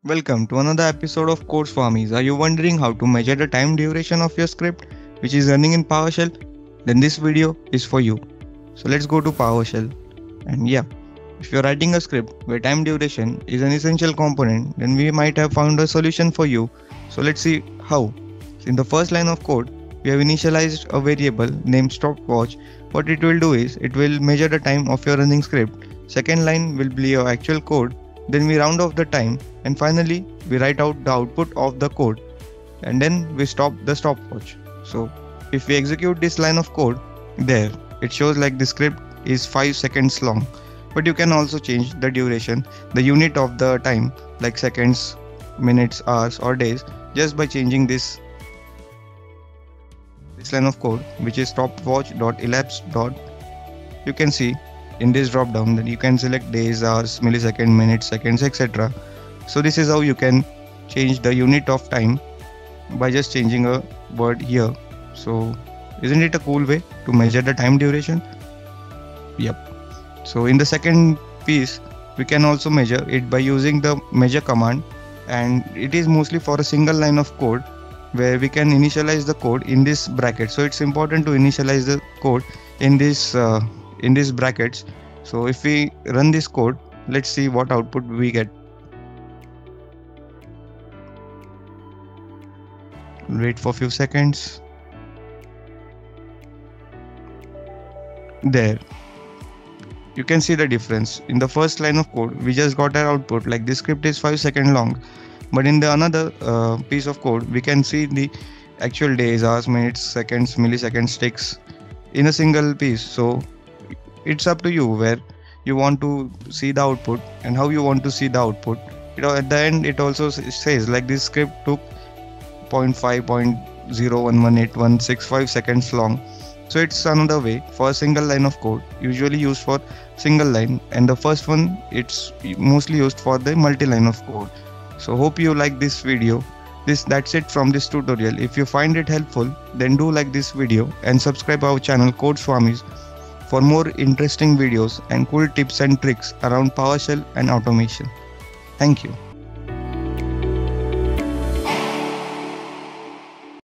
Welcome to another episode of Code Swamis. Are you wondering how to measure the time duration of your script which is running in PowerShell? Then this video is for you. So let's go to PowerShell. And yeah, if you're writing a script where time duration is an essential component, then we might have found a solution for you. So let's see how. So in the first line of code, we have initialized a variable named stopwatch. What it will do is it will measure the time of your running script. Second line will be your actual code. Then we round off the time, and finally we write out the output of the code, and then we stop the stopwatch. So if we execute this line of code, there it shows like the script is 5 seconds long, but you can also change the duration, the unit of the time, like seconds, minutes, hours or days, just by changing this line of code, which is stopwatch.Elapsed. You can see in this drop down that you can select days, hours, milliseconds, minutes, seconds, etc. So this is how you can change the unit of time by just changing a word here. So isn't it a cool way to measure the time duration? Yep. So in the second piece, we can also measure it by using the measure command, and it is mostly for a single line of code where we can initialize the code in this bracket. So it's important to initialize the code in these brackets. So if we run this code, let's see what output we get. Wait for a few seconds. There you can see the difference. In the first line of code, we just got our output like this script is 5 seconds long, but in the another piece of code, we can see the actual days, hours, minutes, seconds, milliseconds, ticks in a single piece. So it's up to you where you want to see the output and how you want to see the output. At the end it also says like this script took 0.5.011816 seconds long. So it's another way for a single line of code, usually used for single line, and the first one it's mostly used for the multi-line of code. So hope you like this video. That's it from this tutorial. If you find it helpful, then do like this video and subscribe our channel Code Swamis for more interesting videos and cool tips and tricks around PowerShell and automation. Thank you.